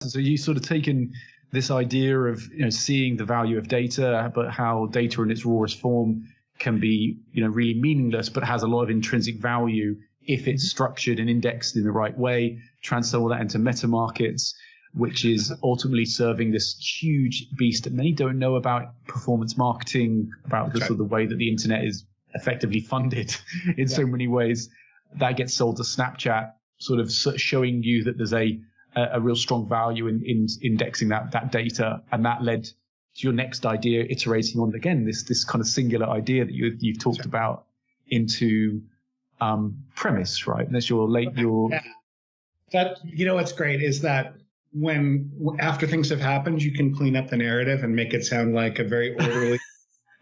So you sort of taken this idea of, seeing the value of data, but how data in its rawest form can be, really meaningless, but has a lot of intrinsic value if it's structured and indexed in the right way. Transfer all that into meta markets, which is ultimately serving this huge beast that many don't know about: performance marketing, about the sort of the way that the internet is effectively funded in so many ways. That gets sold to Snapchat, sort of showing you that there's a real strong value in indexing that data, and that led to your next idea, iterating on again this kind of singular idea that you've talked about into premise, right? And that's your That, what's great is that after things have happened, you can clean up the narrative and make it sound like a very orderly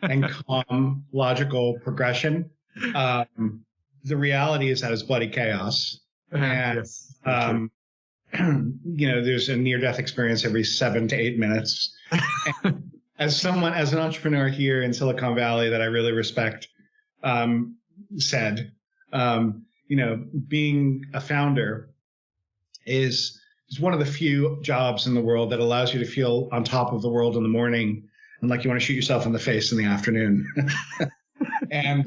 and calm, logical progression. The reality is that it's bloody chaos. And, yes, there's a near-death experience every 7 to 8 minutes. As an entrepreneur here in Silicon Valley that I really respect, said, being a founder is one of the few jobs in the world that allows you to feel on top of the world in the morning and like you want to shoot yourself in the face in the afternoon. And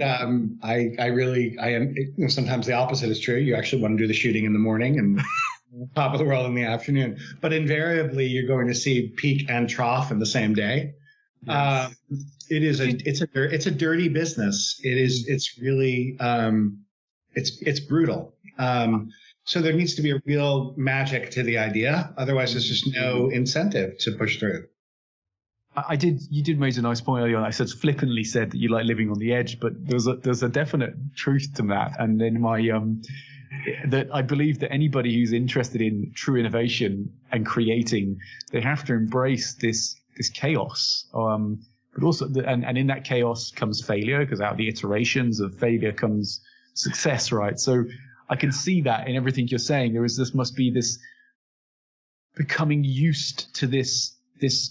sometimes the opposite is true. You actually want to do the shooting in the morning and top of the world in the afternoon. But invariably, you're going to see peak and trough in the same day. Yes. It's a dirty business. It's really it's brutal. So there needs to be a real magic to the idea. Otherwise, there's just no incentive to push through. You did make a nice point earlier on. I flippantly said that you like living on the edge, but there's a definite truth to that. And then that I believe that anybody who's interested in true innovation and creating, they have to embrace this chaos. But also, and in that chaos comes failure, because out of the iterations of failure comes success, right? So I can see that in everything you're saying. Must be this becoming used to this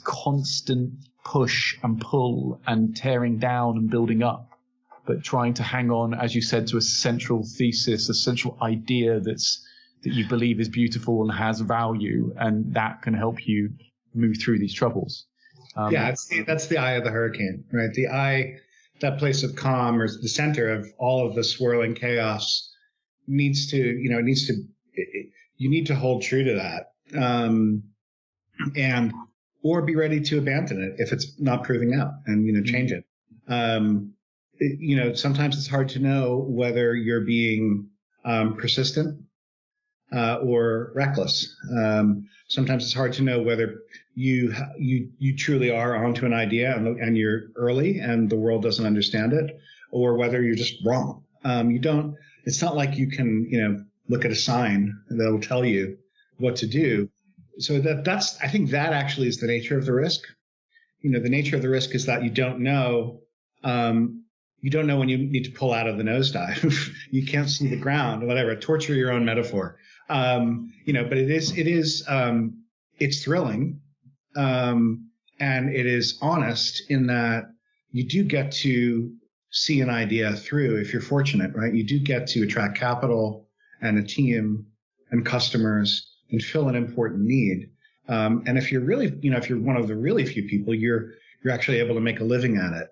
constant push and pull and tearing down and building up, but trying to hang on, as you said, to a central thesis, a central idea that you believe is beautiful and has value, and that can help you move through these troubles. That's the eye of the hurricane, right? The eye, that place of calm, or the center of all of the swirling chaos, you need to hold true to that, or be ready to abandon it if it's not proving out, and change it. Sometimes it's hard to know whether you're being persistent or reckless. Sometimes it's hard to know whether you truly are onto an idea and you're early and the world doesn't understand it, or whether you're just wrong. It's not like you can, look at a sign that will tell you what to do. So I think that actually is the nature of the risk. The nature of the risk is that you don't know when you need to pull out of the nosedive. You can't see the ground, whatever. Torture your own metaphor. But it's thrilling, and it is honest in that you do get to see an idea through if you're fortunate, right? You do get to attract capital and a team and customers and fill an important need. And if you're really, if you're one of the really few people, you're actually able to make a living at it.